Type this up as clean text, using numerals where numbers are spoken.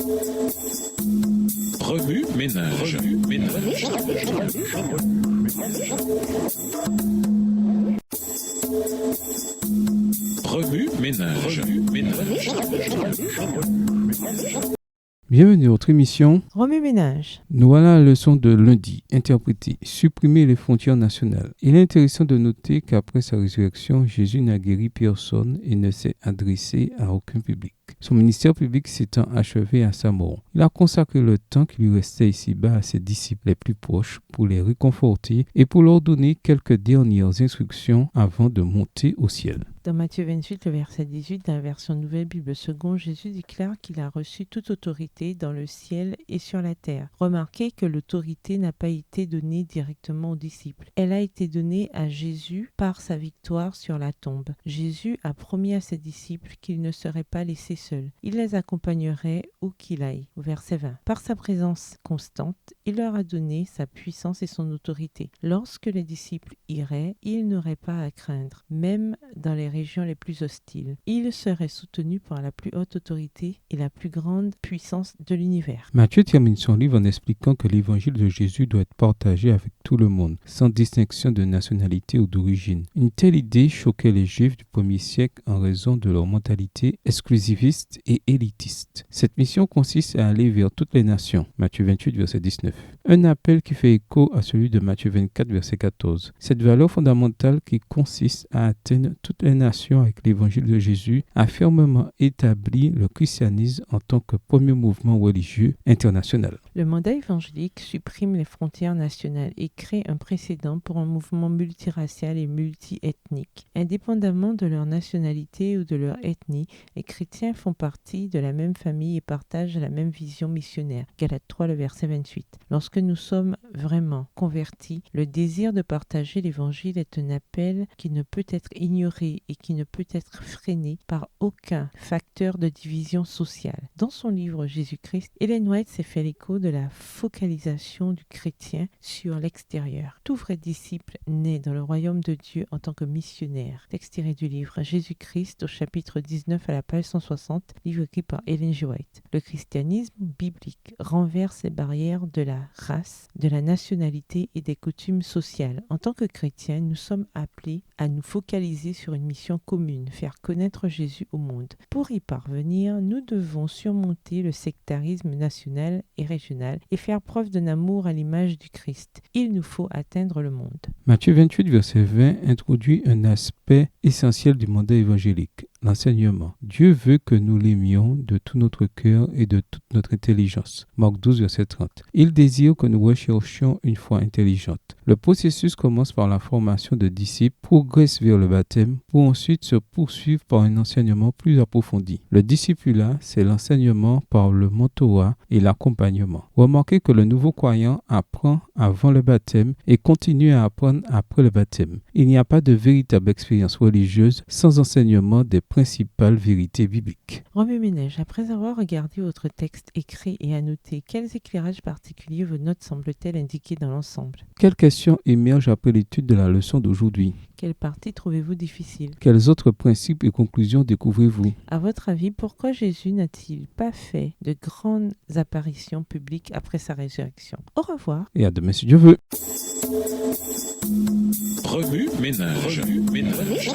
Remue ménage. Remue ménage. Bienvenue à notre émission Remue ménage. Nous voilà à la leçon de lundi, interprétée, supprimer les frontières nationales. Il est intéressant de noter qu'après sa résurrection, Jésus n'a guéri personne et ne s'est adressé à aucun public. Son ministère public s'étant achevé à sa mort, il a consacré le temps qui lui restait ici-bas à ses disciples les plus proches pour les réconforter et pour leur donner quelques dernières instructions avant de monter au ciel. Dans Matthieu 28, le verset 18, dans la version Nouvelle Bible Seconde, Jésus déclare qu'il a reçu toute autorité dans le ciel et sur la terre. Remarquez que l'autorité n'a pas été donnée directement aux disciples. Elle a été donnée à Jésus par sa victoire sur la tombe. Jésus a promis à ses disciples qu'il ne serait pas laissé seul. Il les accompagnerait où qu'il aille. Au verset 20. Par sa présence constante, il leur a donné sa puissance et son autorité. Lorsque les disciples iraient, ils n'auraient pas à craindre, même dans les régions les plus hostiles. Ils seraient soutenus par la plus haute autorité et la plus grande puissance de l'univers. Matthieu termine son livre en expliquant que l'évangile de Jésus doit être partagé avec tout le monde, sans distinction de nationalité ou d'origine. Une telle idée choquait les Juifs du 1er siècle en raison de leur mentalité exclusiviste et élitiste. Cette mission consiste à aller vers toutes les nations. Matthieu 28, verset 19. Un appel qui fait écho à celui de Matthieu 24, verset 14. Cette valeur fondamentale qui consiste à atteindre toutes les nations avec l'évangile de Jésus a fermement établi le christianisme en tant que premier mouvement religieux international. Le mandat évangélique supprime les frontières nationales et crée un précédent pour un mouvement multiracial et multiethnique. Indépendamment de leur nationalité ou de leur ethnie, les chrétiens font partie de la même famille et partagent la même vision missionnaire. Galates 3, le verset 28. Lorsque nous sommes vraiment convertis, le désir de partager l'évangile est un appel qui ne peut être ignoré et qui ne peut être freiné par aucun facteur de division sociale. Dans son livre Jésus-Christ, Ellen White s'est fait l'écho de la focalisation du chrétien sur l'extérieur. Tout vrai disciple naît dans le royaume de Dieu en tant que missionnaire. Texte tiré du livre Jésus-Christ au chapitre 19 à la page 160, livre écrit par Ellen G. White. Le christianisme biblique renverse les barrières de la race, de la nationalité et des coutumes sociales. En tant que chrétiens, nous sommes appelés à nous focaliser sur une mission commune, faire connaître Jésus au monde. Pour y parvenir, nous devons surmonter le sectarisme national et régional et faire preuve d'un amour à l'image du Christ. Il nous faut atteindre le monde. Matthieu 28, verset 20 introduit un aspect essentiel du mandat évangélique, l'enseignement. Dieu veut que nous l'aimions de tout notre cœur et de toute notre intelligence. Marc 12, verset 30. Il désire que nous recherchions une foi intelligente. Le processus commence par la formation de disciples, progresse vers le baptême, pour ensuite se poursuivre par un enseignement plus approfondi. Le discipulat, c'est l'enseignement par le mentorat et l'accompagnement. Remarquez que le nouveau croyant apprend avant le baptême et continue à apprendre après le baptême. Il n'y a pas de véritable expérience religieuse sans enseignement des principales vérités bibliques. Remue ménage, après avoir regardé votre texte écrit et annoté, quels éclairages particuliers vos notes semblent-elles indiquer dans l'ensemble? Quelles questions émergent après l'étude de la leçon d'aujourd'hui? Quelle partie trouvez-vous difficile? Quels autres principes et conclusions découvrez-vous? À votre avis, pourquoi Jésus n'a-t-il pas fait de grandes apparitions publiques après sa résurrection? Au revoir. Et à demain si Dieu veut. Remue ménage. Remue ménage.